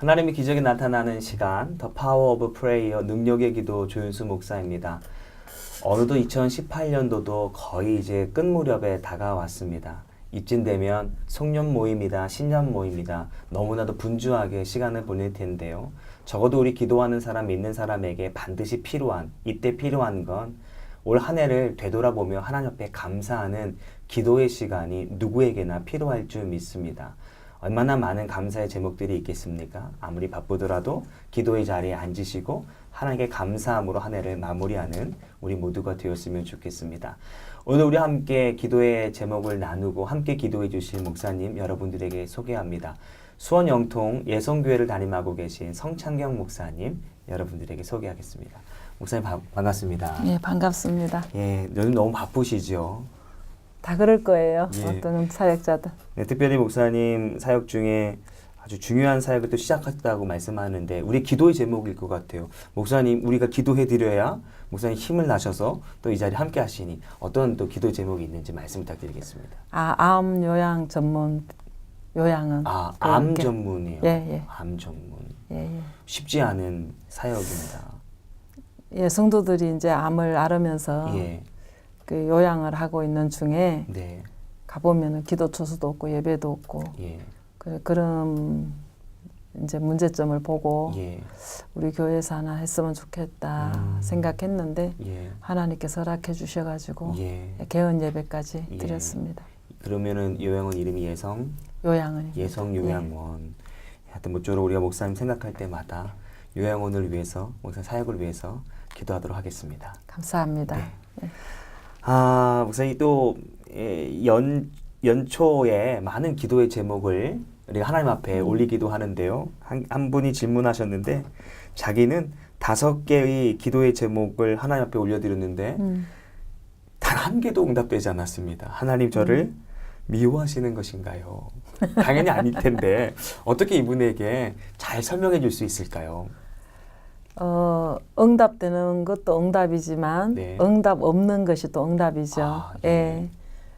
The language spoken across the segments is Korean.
하나님의 기적이 나타나는 시간, The Power of Prayer, 능력의 기도 조윤수 목사입니다. 어느덧 2018년도도 거의 이제 끝 무렵에 다가왔습니다. 이쯤 되면 송년 모임이다, 신년 모임이다, 너무나도 분주하게 시간을 보낼 텐데요. 적어도 우리 기도하는 사람, 믿는 사람에게 반드시 필요한, 이때 필요한 건 올 한 해를 되돌아보며 하나님 앞에 감사하는 기도의 시간이 누구에게나 필요할 줄 믿습니다. 얼마나 많은 감사의 제목들이 있겠습니까? 아무리 바쁘더라도 기도의 자리에 앉으시고 하나님께 감사함으로 한 해를 마무리하는 우리 모두가 되었으면 좋겠습니다. 오늘 우리 함께 기도의 제목을 나누고 함께 기도해 주실 목사님 여러분들에게 소개합니다. 수원 영통 예성교회를 담임하고 계신 성창경 목사님 여러분들에게 소개하겠습니다. 목사님 반갑습니다. 네, 반갑습니다. 예, 요즘 너무 바쁘시죠? 다 그럴 거예요. 예. 어떤 사역자들. 네, 특별히 목사님 사역 중에 아주 중요한 사역을 또 시작했다고 말씀하는데 우리 기도의 제목일 것 같아요. 목사님 우리가 기도해 드려야 목사님 힘을 나셔서 또 이 자리에 함께 하시니 어떤 또 기도의 제목이 있는지 말씀 부탁드리겠습니다. 암 요양 전문 요양은. 암 전문이요. 예, 예. 암 전문. 예, 예. 쉽지 않은 사역입니다. 예, 성도들이 이제 암을 앓으면서 예. 그 요양을 하고 있는 중에 네. 가보면은 기도 초소도 없고 예배도 없고 예. 그런 이제 문제점을 보고 예. 우리 교회에서 하나 했으면 좋겠다 생각했는데 예. 하나님께서 허락해 주셔가지고 예. 개헌 예배까지 예. 드렸습니다. 그러면은 요양원 이름이 요양은 예성 요양원. 하여튼 모쪼록 우리가 목사님 생각할 때마다 요양원을 위해서 목사님 사역을 위해서 기도하도록 하겠습니다. 감사합니다. 네. 네. 목사님 또 연초에 많은 기도의 제목을 우리가 하나님 앞에 올리기도 하는데요. 한 분이 질문하셨는데 자기는 5개의 기도의 제목을 하나님 앞에 올려드렸는데 단 한 개도 응답되지 않았습니다. 하나님 저를 미워하시는 것인가요? 당연히 아닐 텐데 어떻게 이분에게 잘 설명해 줄 수 있을까요? 응답되는 것도 응답이지만 네. 응답 없는 것이 또 응답이죠. 예. 예.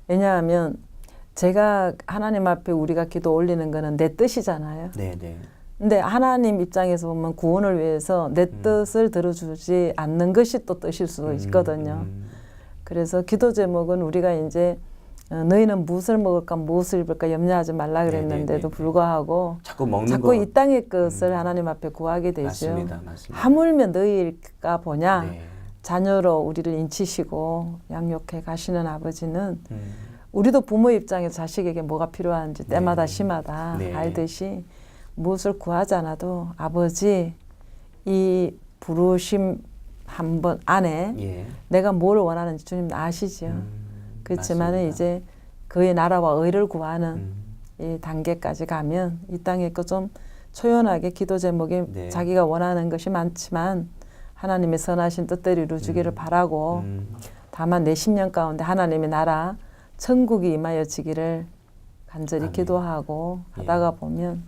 왜냐하면 제가 하나님 앞에 우리가 기도 올리는 거는 내 뜻이잖아요. 네네. 근데 하나님 입장에서 보면 구원을 위해서 내 뜻을 들어주지 않는 것이 또 뜻일 수 있거든요. 그래서 기도 제목은 우리가 이제 너희는 무엇을 먹을까 무엇을 입을까 염려하지 말라 그랬는데도 불구하고 자꾸 이 땅의 것을 하나님 앞에 구하게 되죠. 맞습니다. 하물며 너희일까 보냐. 네. 자녀로 우리를 인치시고 양육해 가시는 아버지는 우리도 부모 입장에서 자식에게 뭐가 필요한지 때마다 시마다 알듯이 무엇을 구하지 않아도 아버지 이 부르심 한 번 안에 내가 뭘 원하는지 주님 아시죠. 그렇지만 이제 그의 나라와 의를 구하는 이 단계까지 가면 이 땅에 거 좀 초연하게 기도 제목이 자기가 원하는 것이 많지만 하나님의 선하신 뜻대로 이루어지기를 바라고 다만 내 심령 가운데 하나님의 나라 천국이 임하여지기를 간절히 기도하고 하다가 보면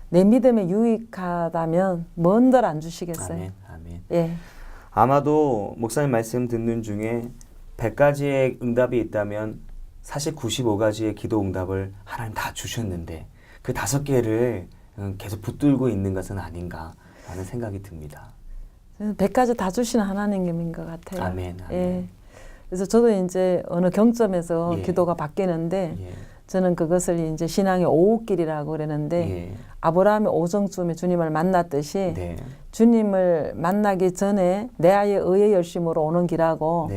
내 믿음에 유익하다면 뭔들 안 주시겠어요. 아멘. 예. 아마도 목사님 말씀 듣는 중에 100가지의 응답이 있다면 사실 95가지의 기도 응답을 하나님 다 주셨는데 그 5개를 계속 붙들고 있는 것은 아닌가라는 생각이 듭니다. 100가지 다 주시는 하나님인 것 같아요. 아멘. 예. 그래서 저도 이제 어느 경점에서 기도가 바뀌는데 저는 그것을 이제 신앙의 오후길이라고 그러는데 아브라함이 오정쯤에 주님을 만났듯이 주님을 만나기 전에 내 아이의 의의 열심으로 오는 길하고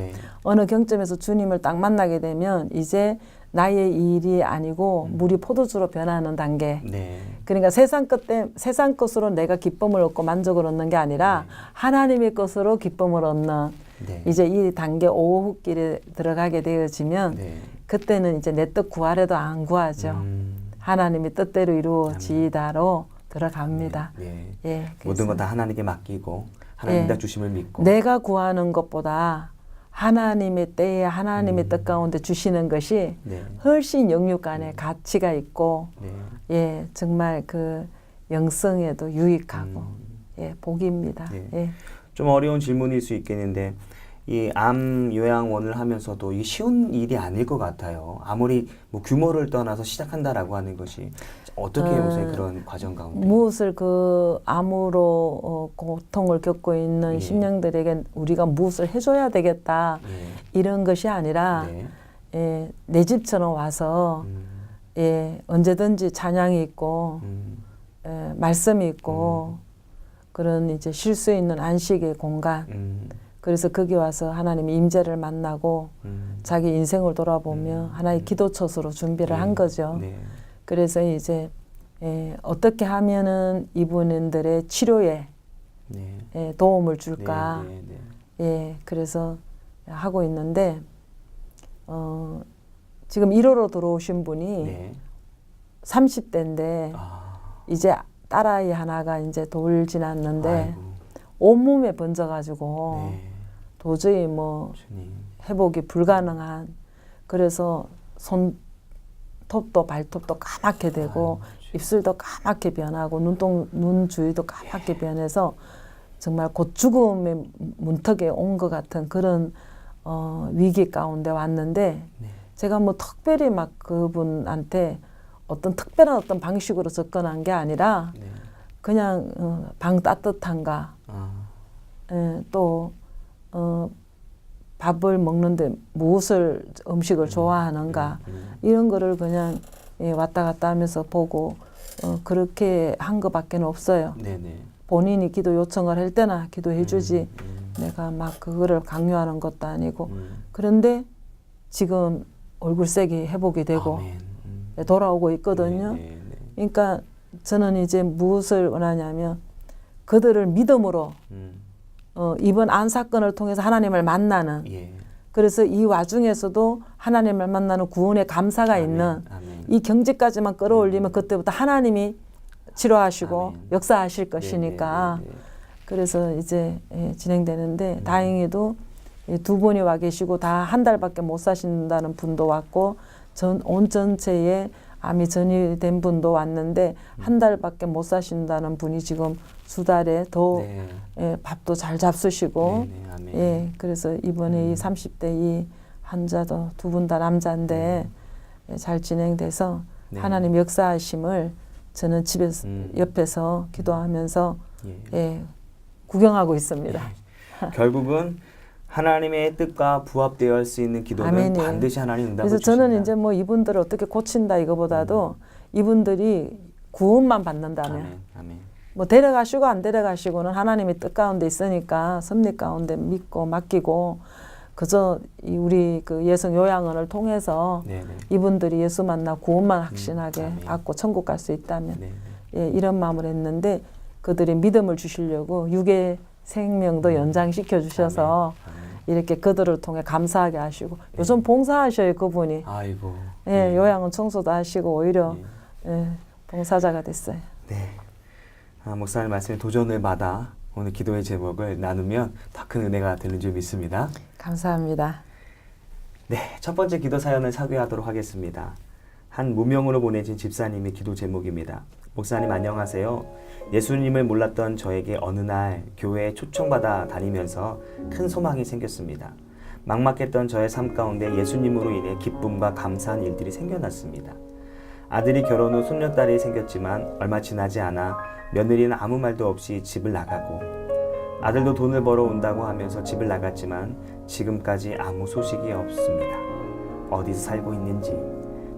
어느 경점에서 주님을 딱 만나게 되면 이제 나의 일이 아니고 물이 포도주로 변하는 단계. 그러니까 세상 것으로 내가 기쁨을 얻고 만족을 얻는 게 아니라 하나님의 것으로 기쁨을 얻는 이제 이 단계 오후길에 들어가게 되어지면 그때는 이제 내 뜻 구하래도 안 구하죠. 하나님의 뜻대로 이루어지다로 들어갑니다. 예, 모든 건 다 하나님께 맡기고 하나님 다 주심을 믿고 내가 구하는 것보다 하나님의 때에 하나님의 뜻 가운데 주시는 것이 훨씬 영육 안에 가치가 있고 예, 정말 그 영성에도 유익하고 예, 복입니다. 예. 좀 어려운 질문일 수 있겠는데 이 암 요양원을 하면서도 이게 쉬운 일이 아닐 것 같아요. 아무리 뭐 규모를 떠나서 시작한다라고 하는 것이 어떻게 목사님 그런 과정 가운데? 무엇을 그 암으로 고통을 겪고 있는 예. 심령들에게 우리가 무엇을 해줘야 되겠다 예. 이런 것이 아니라 네. 예, 내 집처럼 와서 예, 언제든지 찬양이 있고 예, 말씀이 있고 그런 이제 쉴 수 있는 안식의 공간. 그래서 거기 와서 하나님의 임재를 만나고 자기 인생을 돌아보며 하나의 기도처소로 준비를 한 거죠. 네. 그래서 이제 예, 어떻게 하면은 이분들의 치료에 네. 예, 도움을 줄까. 네. 네. 예, 그래서 하고 있는데 지금 1호로 들어오신 분이 네. 30대인데 이제 딸아이 하나가 이제 돌 지났는데 아이고. 온몸에 번져가지고 네. 도저히 뭐 주님. 회복이 불가능한 그래서 손톱도 발톱도 까맣게 되고 입술도 까맣게 변하고 눈 주위도 까맣게 변해서 정말 곧 죽음의 문턱에 온 것 같은 그런 위기 가운데 왔는데 네. 제가 뭐 특별히 막 그분한테 어떤 특별한 어떤 방식으로 접근한 게 아니라 네. 그냥 방 따뜻한가 예, 또 밥을 먹는데 무엇을 음식을 좋아하는가 이런 거를 그냥 예, 왔다 갔다 하면서 보고 그렇게 한 것밖에 없어요. 네네. 본인이 기도 요청을 할 때나 기도해 주지 내가 막 그거를 강요하는 것도 아니고 그런데 지금 얼굴색이 회복이 되고 예, 돌아오고 있거든요. 네. 그러니까 저는 이제 무엇을 원하냐면 그들을 믿음으로 이번 안 사건을 통해서 하나님을 만나는 예. 그래서 이 와중에서도 하나님을 만나는 구원의 감사가 있는 아멘. 이 경지까지만 끌어올리면 그때부터 하나님이 치료하시고 아멘. 역사하실 것이니까 네. 그래서 이제 예, 진행되는데 다행히도 두 분이 와 계시고 다 한 달밖에 못 사신다는 분도 왔고 온 전체에 암이 전이된 분도 왔는데 한 달밖에 못 사신다는 분이 지금 수달에 더 네. 예, 밥도 잘 잡수시고 네. 아멘. 예, 그래서 이번에 이 30대 이 환자도 두 분 다 남자인데 예, 잘 진행돼서 네. 하나님 역사하심을 저는 집에서 옆에서 기도하면서 예. 예, 구경하고 있습니다. 결국은 하나님의 뜻과 부합되어 할 수 있는 기도는 아멘이에요. 반드시 하나님 응답을 그래서 주신다. 저는 이제 뭐 이분들을 어떻게 고친다 이거보다도 이분들이 구원만 받는다면 아멘. 아멘. 뭐 데려가시고 안 데려가시고는 하나님의 뜻 가운데 있으니까 섭리 가운데 믿고 맡기고 그저 우리 그 예성 요양원을 통해서 네네. 이분들이 예수 만나 구원만 확신하게 아멘. 받고 천국 갈 수 있다면 네. 예, 이런 마음을 했는데 그들이 믿음을 주시려고 육의 생명도 연장시켜 주셔서 아멘. 이렇게 그들을 통해 감사하게 하시고 요즘 봉사하셔요 그분이 아이고. 예, 요양원 청소도 하시고 오히려 예. 예, 봉사자가 됐어요. 네. 목사님 말씀에 도전을 받아 오늘 기도의 제목을 나누면 더 큰 은혜가 되는 줄 믿습니다. 감사합니다. 네, 첫 번째 기도 사연을 사교하도록 하겠습니다. 한 무명으로 보내진 집사님의 기도 제목입니다. 목사님 안녕하세요. 예수님을 몰랐던 저에게 어느 날 교회에 초청받아 다니면서 큰 소망이 생겼습니다. 막막했던 저의 삶 가운데 예수님으로 인해 기쁨과 감사한 일들이 생겨났습니다. 아들이 결혼 후 손녀딸이 생겼지만 얼마 지나지 않아 며느리는 아무 말도 없이 집을 나가고 아들도 돈을 벌어 온다고 하면서 집을 나갔지만 지금까지 아무 소식이 없습니다. 어디서 살고 있는지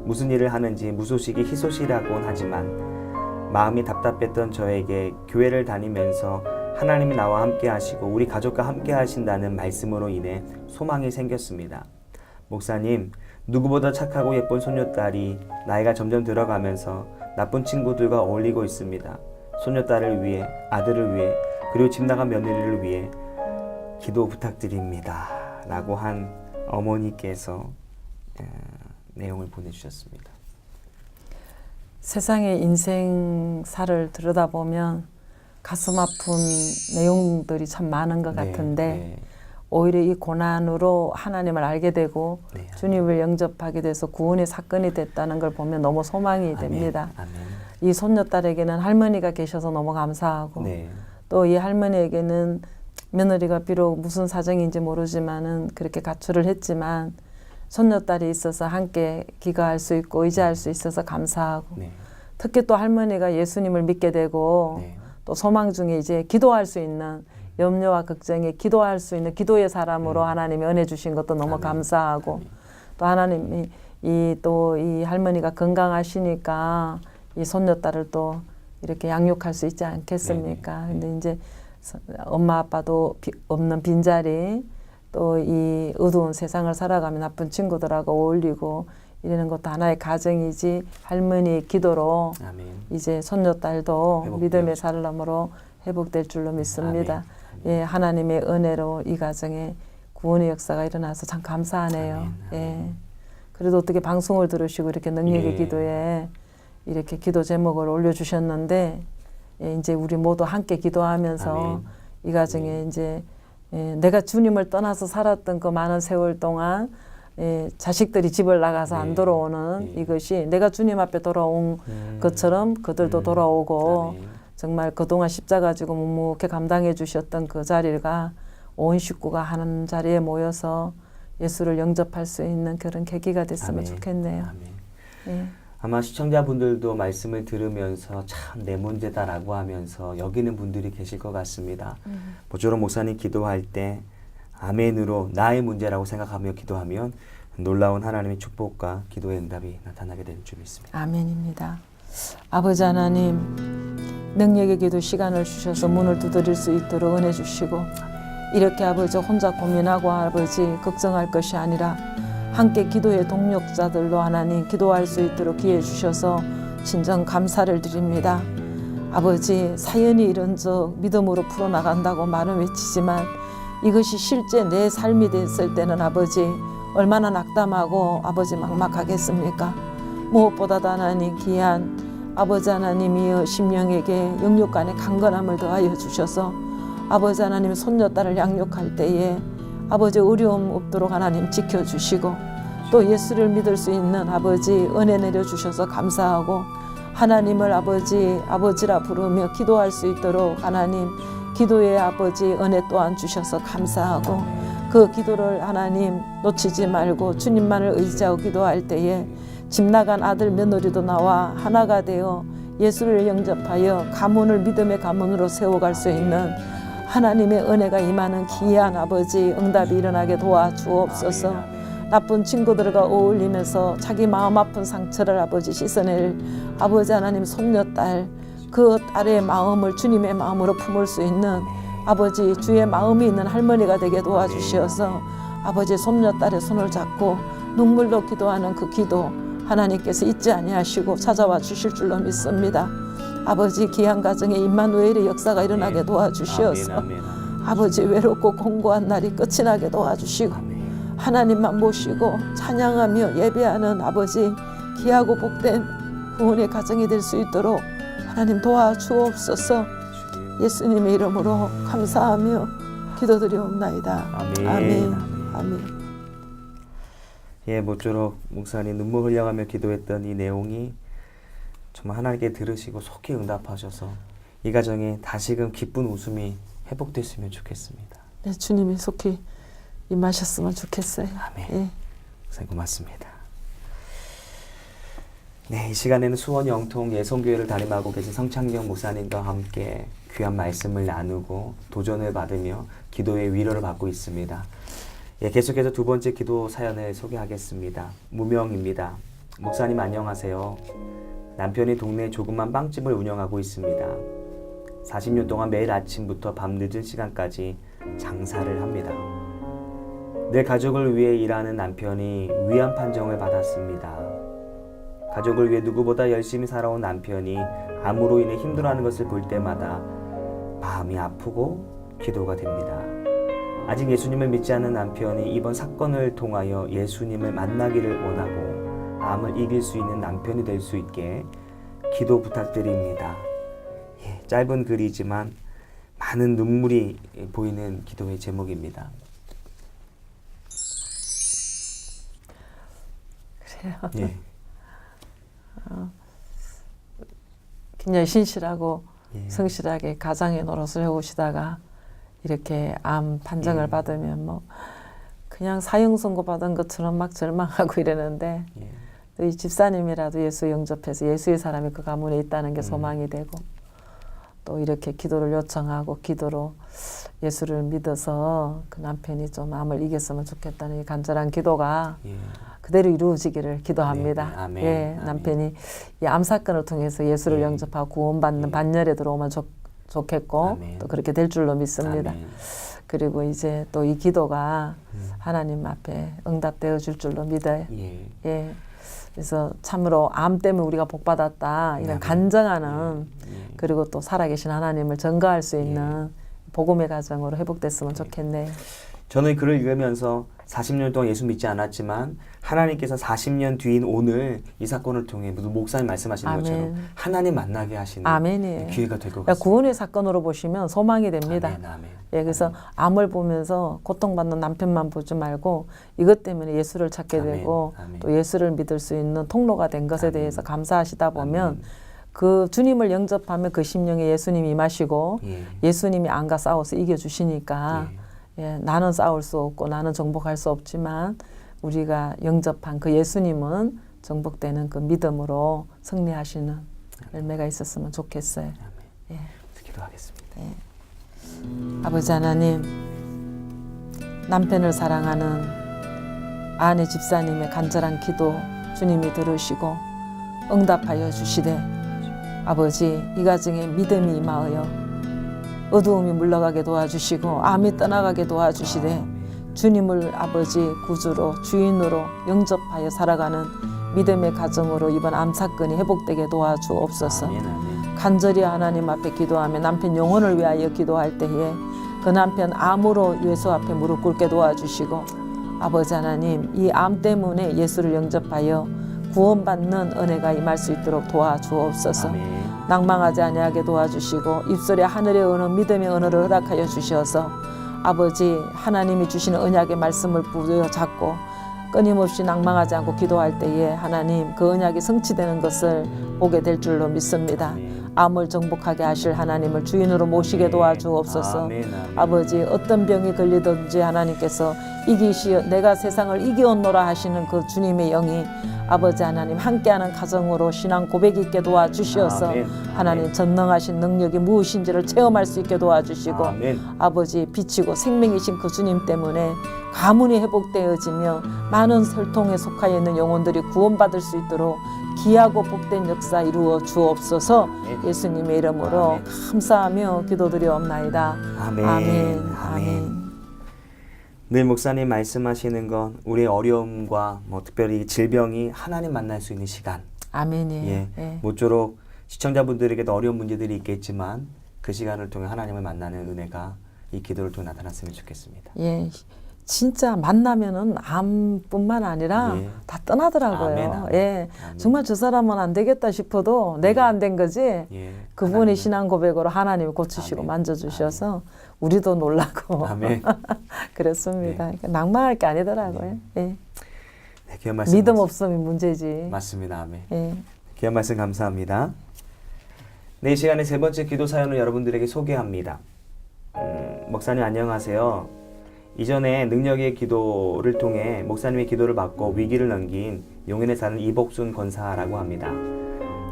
무슨 일을 하는지 무소식이 희소식이라고는 하지만 마음이 답답했던 저에게 교회를 다니면서 하나님이 나와 함께 하시고 우리 가족과 함께 하신다는 말씀으로 인해 소망이 생겼습니다. 목사님, 누구보다 착하고 예쁜 손녀딸이 나이가 점점 들어가면서 나쁜 친구들과 어울리고 있습니다. 손녀딸을 위해, 아들을 위해, 그리고 집 나간 며느리를 위해 기도 부탁드립니다. 라고 한 어머니께서 내용을 보내주셨습니다. 세상의 인생사를 들여다보면 가슴 아픈 내용들이 참 많은 것 같은데 오히려 이 고난으로 하나님을 알게 되고 주님을 영접하게 돼서 구원의 사건이 됐다는 걸 보면 너무 소망이 됩니다. 이 손녀딸에게는 할머니가 계셔서 너무 감사하고 또 이 할머니에게는 며느리가 비록 무슨 사정인지 모르지만은 그렇게 가출을 했지만 손녀딸이 있어서 함께 기거할 수 있고 의지할 수 있어서 감사하고 특히 또 할머니가 예수님을 믿게 되고 네. 또 소망 중에 이제 기도할 수 있는 염려와 걱정에 기도할 수 있는 기도의 사람으로 하나님이 은혜 주신 것도 너무 아멘. 감사하고 아멘. 또 하나님이 이 할머니가 건강하시니까 이 손녀딸을 또 이렇게 양육할 수 있지 않겠습니까? 근데 이제 엄마 아빠도 없는 빈자리 또 이 어두운 세상을 살아가며 나쁜 친구들하고 어울리고 이러는 것도 하나의 가정이지 할머니의 기도로 아멘. 이제 손녀딸도 회복되어 믿음의 사람으로 회복될 줄로 믿습니다. 예, 하나님의 은혜로 이 가정에 구원의 역사가 일어나서 참 감사하네요. 아멘, 아멘. 예. 그래도 어떻게 방송을 들으시고 이렇게 능력의 예. 기도에 이렇게 기도 제목을 올려주셨는데 예, 이제 우리 모두 함께 기도하면서 아멘. 이 가정에 이제 예, 내가 주님을 떠나서 살았던 그 많은 세월 동안 예, 자식들이 집을 나가서 안 네. 돌아오는 네. 이것이 내가 주님 앞에 돌아온 것처럼 그들도 돌아오고 아멘. 정말 그동안 십자가 지고 묵묵히 감당해 주셨던 그 자리가 온 식구가 하는 자리에 모여서 예수를 영접할 수 있는 그런 계기가 됐으면 아멘. 좋겠네요. 아멘. 예. 아마 시청자분들도 말씀을 들으면서 참 내 문제다라고 하면서 여기는 분들이 계실 것 같습니다. 모쪼록 목사님 기도할 때 아멘으로 나의 문제라고 생각하며 기도하면 놀라운 하나님의 축복과 기도의 응답이 나타나게 되는 줄 믿습니다. 아멘입니다. 아버지 하나님 능력의 기도 시간을 주셔서 문을 두드릴 수 있도록 은혜 주시고 이렇게 아버지 혼자 고민하고 아버지 걱정할 것이 아니라 함께 기도의 동력자들로 하나님 기도할 수 있도록 기회 주셔서 진정 감사를 드립니다. 아버지 사연이 이런 적 믿음으로 풀어나간다고 말은 외치지만 이것이 실제 내 삶이 됐을 때는 아버지 얼마나 낙담하고 아버지 막막하겠습니까? 무엇보다도 하나님 귀한 아버지 하나님이여 심령에게 영육 간의 강건함을 더하여 주셔서 아버지 하나님 손녀딸을 양육할 때에 아버지 어려움 없도록 하나님 지켜주시고 또 예수를 믿을 수 있는 아버지 은혜 내려주셔서 감사하고 하나님을 아버지라 부르며 기도할 수 있도록 하나님 기도의 아버지 은혜 또한 주셔서 감사하고 그 기도를 하나님 놓치지 말고 주님만을 의지하고 기도할 때에 집 나간 아들 며느리도 나와 하나가 되어 예수를 영접하여 가문을 믿음의 가문으로 세워갈 수 있는 하나님의 은혜가 임하는 귀한 아버지 응답이 일어나게 도와주옵소서. 나쁜 친구들과 어울리면서 자기 마음 아픈 상처를 아버지 씻어낼 아버지 하나님 손녀딸 그 딸의 마음을 주님의 마음으로 품을 수 있는 아버지 주의 마음이 있는 할머니가 되게 도와주시어서 아버지 손녀딸의 손을 잡고 눈물로 기도하는 그 기도 하나님께서 잊지 아니하시고 찾아와 주실 줄로 믿습니다. 아버지 귀한 가정에 임마누엘의 역사가 일어나게 도와주시어서 아버지 외롭고 공고한 날이 끝이 나게 도와주시고 하나님만 모시고 찬양하며 예배하는 아버지 귀하고 복된 구원의 가정이 될 수 있도록 하나님 도와주옵소서. 예수님의 이름으로 감사하며 기도드리옵나이다. 아멘. 아멘. 아멘. 예, 모쪼록 목사님 눈물 흘려가며 기도했던 이 내용이 정말 하나님께 들으시고 속히 응답하셔서 이 가정에 다시금 기쁜 웃음이 회복됐으면 좋겠습니다. 네, 주님이 속히 임하셨으면 좋겠어요. 아멘. 예. 목사님 고맙습니다. 네, 이 시간에는 수원 영통 예성교회를 담임하고 계신 성창경 목사님과 함께 귀한 말씀을 나누고 도전을 받으며 기도의 위로를 받고 있습니다. 예, 계속해서 두 번째 기도 사연을 소개하겠습니다. 무명입니다. 목사님 안녕하세요. 남편이 동네 조그만 빵집을 운영하고 있습니다. 40년 동안 매일 아침부터 밤늦은 시간까지 장사를 합니다. 내 가족을 위해 일하는 남편이 위안 판정을 받았습니다. 가족을 위해 누구보다 열심히 살아온 남편이 암으로 인해 힘들어하는 것을 볼 때마다 마음이 아프고 기도가 됩니다. 아직 예수님을 믿지 않는 남편이 이번 사건을 통하여 예수님을 만나기를 원하고 암을 이길 수 있는 남편이 될 수 있게 기도 부탁드립니다. 예, 짧은 글이지만 많은 눈물이 보이는 기도의 제목입니다. 그래요. 예. 굉장히 신실하고 예. 성실하게 가장의 노릇을 해오시다가 이렇게 암 판정을 받으면 뭐 그냥 사형 선고 받은 것처럼 막 절망하고 이러는데 예. 또 이 집사님이라도 예수 영접해서 예수의 사람이 그 가문에 있다는 게 소망이 되고 또 이렇게 기도를 요청하고 기도로 예수를 믿어서 그 남편이 좀 암을 이겼으면 좋겠다는 이 간절한 기도가 예. 그대로 이루어지기를 기도합니다. 네, 아멘, 예, 아멘. 남편이 이 암 사건을 통해서 예수를 예. 영접하고 구원받는 예. 반열에 들어오면 좋겠고 아멘. 또 그렇게 될 줄로 믿습니다. 아멘. 그리고 이제 또 이 기도가 하나님 앞에 응답되어 줄 줄로 믿어요. 예. 예. 그래서 참으로 암 때문에 우리가 복받았다 이런 아멘. 간증하는 예. 그리고 또 살아계신 하나님을 전가할 수 있는 복음의 가정으로 회복됐으면 좋겠네요. 저는 이 글을 읽으면서 40년 동안 예수 믿지 않았지만 하나님께서 40년 뒤인 오늘 이 사건을 통해 무슨 목사님 말씀하시는 아멘. 것처럼 하나님 만나게 하시는 아멘이에요. 기회가 될 것 그러니까 같습니다. 구원의 사건으로 보시면 소망이 됩니다. 아멘, 아멘. 예, 그래서 암을 보면서 고통받는 남편만 보지 말고 이것 때문에 예수를 찾게 아멘, 되고 아멘. 또 예수를 믿을 수 있는 통로가 된 것에 아멘. 대해서 감사하시다 보면 아멘. 그 주님을 영접하면 그 심령에 예수님이 임하시고 예. 예수님이 암과 싸워서 이겨주시니까 예. 예, 나는 싸울 수 없고 나는 정복할 수 없지만 우리가 영접한 그 예수님은 정복되는 그 믿음으로 승리하시는 열매가 있었으면 좋겠어요. 아멘. 예. 기도하겠습니다. 아버지 하나님, 남편을 사랑하는 아내 집사님의 간절한 기도 주님이 들으시고 응답하여 주시되 아버지 이 가정에 믿음이 임하여 어두움이 물러가게 도와주시고 암이 떠나가게 도와주시되 주님을 아버지 구주로 주인으로 영접하여 살아가는 믿음의 가정으로 이번 암 사건이 회복되게 도와주옵소서. 아멘, 아멘. 간절히 하나님 앞에 기도하며 남편 영혼을 위하여 기도할 때에 그 남편 암으로 예수 앞에 무릎 꿇게 도와주시고 아버지 하나님 이 암 때문에 예수를 영접하여 구원받는 은혜가 임할 수 있도록 도와주옵소서. 아멘. 낭망하지 아니하게 도와주시고 입술에 하늘의 언어 믿음의 언어를 허락하여 주셔서 아버지 하나님이 주시는 언약의 말씀을 부여잡고 끊임없이 낭망하지 않고 기도할 때에 하나님 그 언약이 성취되는 것을 보게 될 줄로 믿습니다. 아멘. 암을 정복하게 하실 하나님을 주인으로 모시게 도와주옵소서. 아멘, 아멘. 아버지 어떤 병이 걸리든지 하나님께서 이기시어 내가 세상을 이기었노라 하시는 그 주님의 영이 아버지 하나님 함께하는 가정으로 신앙 고백 있게 도와주시어서 아멘. 하나님 전능하신 능력이 무엇인지를 체험할 수 있게 도와주시고 아멘. 아버지 비치고 생명이신 그 주님 때문에 가문이 회복되어지며 많은 혈통에 속하여 있는 영혼들이 구원받을 수 있도록 귀하고 복된 역사 이루어 주옵소서. 예수님의 이름으로 아멘. 감사하며 기도드리옵나이다. 아멘. 아멘. 아멘. 늘 목사님 말씀하시는 건 우리의 어려움과 뭐 특별히 질병이 하나님 만날 수 있는 시간. 아멘이에요. 예. 예. 모쪼록 시청자분들에게도 어려운 문제들이 있겠지만 그 시간을 통해 하나님을 만나는 은혜가 이 기도를 통해 나타났으면 좋겠습니다. 예. 진짜 만나면은 암뿐만 아니라 예. 다 떠나더라고요. 아멘, 아멘. 예. 아멘. 정말 저 사람은 안 되겠다 싶어도 내가 안 된 거지. 예. 그분의 하나님. 신앙 고백으로 하나님이 고치시고 아멘. 만져주셔서 우리도 놀라고 아멘. 그렇습니다. 네. 그러니까 낭만할 게 아니더라고요. 예. 네, 귀한 말씀 믿음 없으면 문제지. 맞습니다. 아멘. 예. 귀한 말씀 감사합니다. 네, 이 시간에 세 번째 기도 사연을 여러분들에게 소개합니다. 목사님 안녕하세요. 이전에 능력의 기도를 통해 목사님의 기도를 받고 위기를 넘긴 용인에 사는 이복순 권사라고 합니다.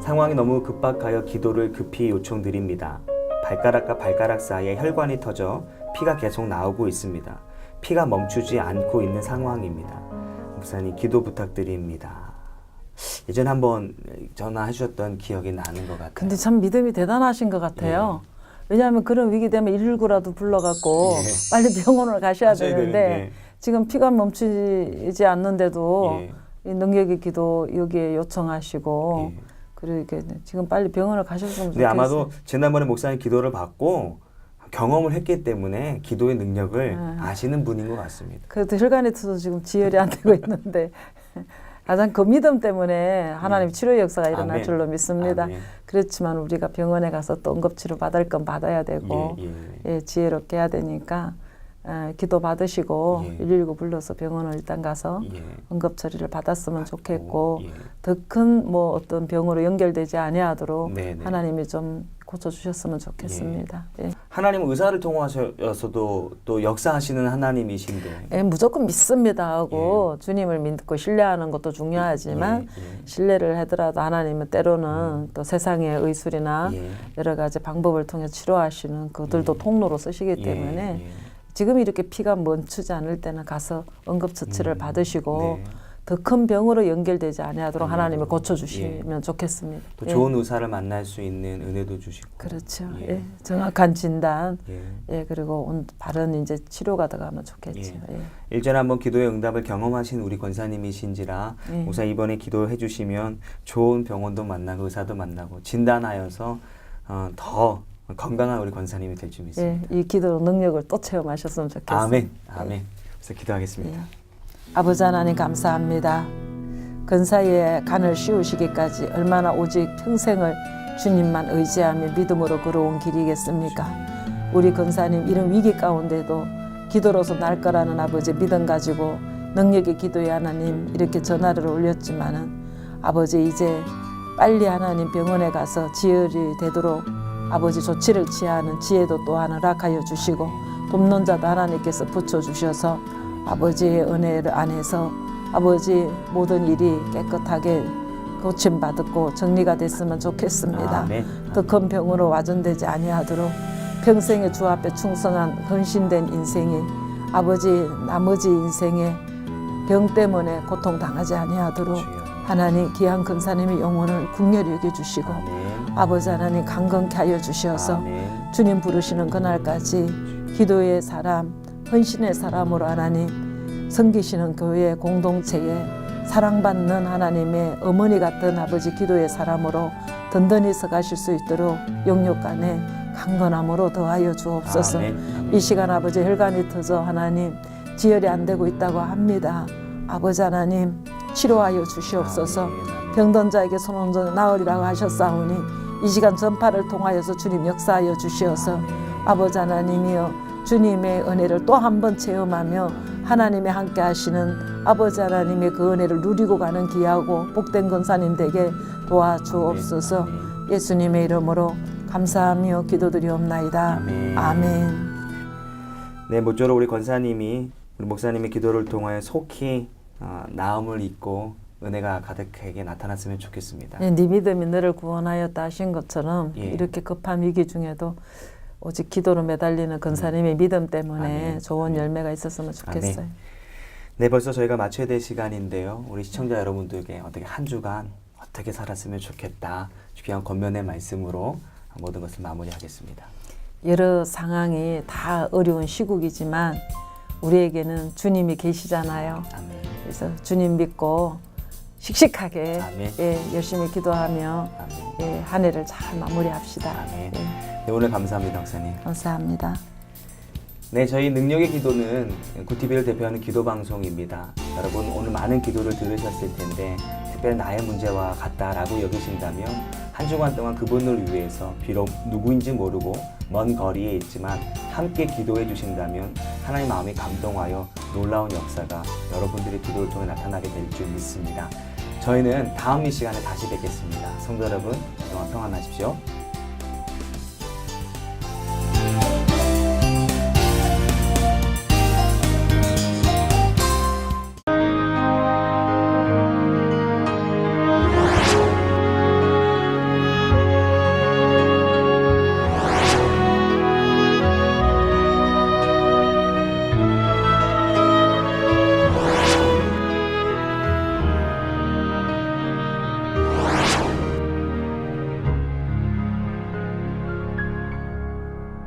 상황이 너무 급박하여 기도를 급히 요청드립니다. 발가락과 발가락 사이에 혈관이 터져 피가 계속 나오고 있습니다. 피가 멈추지 않고 있는 상황입니다. 목사님 기도 부탁드립니다. 예전에 한번 전화해 주셨던 기억이 나는 것 같아요. 근데 참 믿음이 대단하신 것 같아요. 왜냐하면 그런 위기 되면 119라도 불러갖고 예. 빨리 병원을 가셔야 하셔야 되는데 되는데. 지금 피가 멈추지 않는데도 예. 이 능력의 기도 여기에 요청하시고 예. 그리고 이렇게 지금 빨리 병원을 가셨으면 근데 좋겠어요. 아마도 지난번에 목사님 기도를 받고 경험을 했기 때문에 기도의 능력을 아시는 분인 것 같습니다. 그래도 혈관이 터서 지금 지혈이 안 되고 있는데 가장 그 믿음 때문에 하나님 치료의 역사가 일어날 아멘. 줄로 믿습니다. 아멘. 그렇지만 우리가 병원에 가서 또 응급치료 받을 건 받아야 되고 예, 지혜롭게 해야 되니까 기도 받으시고 예. 119 불러서 병원을 일단 가서 예. 응급 처리를 받았으면 좋겠고 예. 더 큰 뭐 어떤 병으로 연결되지 아니하도록 네네. 하나님이 좀 고쳐주셨으면 좋겠습니다. 예. 하나님은 의사를 통하셔서도 또 역사하시는 하나님이신데 예, 무조건 믿습니다 하고 주님을 믿고 신뢰하는 것도 중요하지만 신뢰를 하더라도 하나님은 때로는 또 세상의 의술이나 여러 가지 방법을 통해 치료하시는 그들도 통로로 쓰시기 때문에 지금 이렇게 피가 멈추지 않을 때는 가서 응급처치를 받으시고 더 큰 병으로 연결되지 아니하도록 하나님이 고쳐주시면 좋겠습니다. 또 좋은 의사를 만날 수 있는 은혜도 주시고. 그렇죠. 정확한 진단, 그리고 바른 이제 치료가 들어가면 좋겠죠. 1전에 한번 기도의 응답을 경험하신 우리 권사님이신지라 목사 이번에 기도해 주시면 좋은 병원도 만나고 의사도 만나고 진단하여서 더 건강한 우리 권사님이 될 줄 믿습니다. 이 기도 능력을 또 체험하셨으면 좋겠어요. 아멘. 아멘. 그래서 기도하겠습니다. 아버지 하나님 감사합니다. 근사의 간을 씌우시기까지 얼마나 오직 평생을 주님만 의지하며 믿음으로 걸어온 길이겠습니까? 우리 근사님 이런 위기 가운데도 기도로서 날 거라는 아버지 믿음 가지고 능력의 기도에 하나님 이렇게 전화를 올렸지만은 아버지 이제 빨리 하나님 병원에 가서 지혈이 되도록 아버지 조치를 취하는 지혜도 또한 허락하여 주시고 돕는 자도 하나님께서 붙여주셔서 아버지의 은혜 안에서 아버지 모든 일이 깨끗하게 고침받고 정리가 됐으면 좋겠습니다. 더 큰 병으로 와전되지 아니하도록 평생에 주 앞에 충성한 헌신된 인생이 아버지 나머지 인생에 병 때문에 고통당하지 아니하도록 하나님 귀한 근사님의 영혼을 국렬히 여겨주시고 아버지 하나님 강건케 하여 주셔서 주님 부르시는 그날까지 기도의 사람 헌신의 사람으로 하나님 섬기시는 교회 공동체에 사랑받는 하나님의 어머니 같은 아버지 기도의 사람으로 든든히 서가실 수 있도록 영육간에 강건함으로 더하여 주옵소서. 이 시간 아버지 혈관이 터져 하나님 지혈이 안 되고 있다고 합니다. 아버지 하나님 치료하여 주시옵소서. 병든 자에게 손 얹어 나으리라고 하셨사오니 이 시간 전파를 통하여서 주님 역사하여 주시어서 아버지 하나님이여 주님의 은혜를 또 한 번 체험하며 하나님의 함께 하시는 아버지 하나님의 그 은혜를 누리고 가는 귀하고 복된 권사님 되게 도와주옵소서. 예수님의 이름으로 감사하며 기도드리옵나이다. 아멘. 네, 모쪼록 우리 권사님이 우리 목사님의 기도를 통하여 속히 나음을 입고 은혜가 가득하게 나타났으면 좋겠습니다. 네 믿음이 너를 구원하였다 하신 것처럼 이렇게 급한 위기 중에도 오직 기도로 매달리는 근사님의 믿음 때문에 좋은 열매가 있었으면 좋겠어요. 네, 벌써 저희가 마쳐야 될 시간인데요. 우리 시청자 여러분들에게 어떻게 한 주간 어떻게 살았으면 좋겠다. 귀한 권면의 말씀으로 모든 것을 마무리하겠습니다. 여러 상황이 다 어려운 시국이지만 우리에게는 주님이 계시잖아요. 그래서 주님 믿고 씩씩하게 열심히 기도하며 한 해를 잘 마무리합시다. 네, 오늘 감사합니다, 목사님. 감사합니다. 네, 저희 능력의 기도는 굿TV를 대표하는 기도 방송입니다. 여러분 오늘 많은 기도를 들으셨을 텐데 특별히 나의 문제와 같다라고 여기신다면 한 주간 동안 그분을 위해서 비록 누구인지 모르고 먼 거리에 있지만 함께 기도해 주신다면 하나님 마음이 감동하여 놀라운 역사가 여러분들의 기도를 통해 나타나게 될 줄 믿습니다. 저희는 다음 이 시간에 다시 뵙겠습니다. 성도 여러분, 그동안 평안하십시오.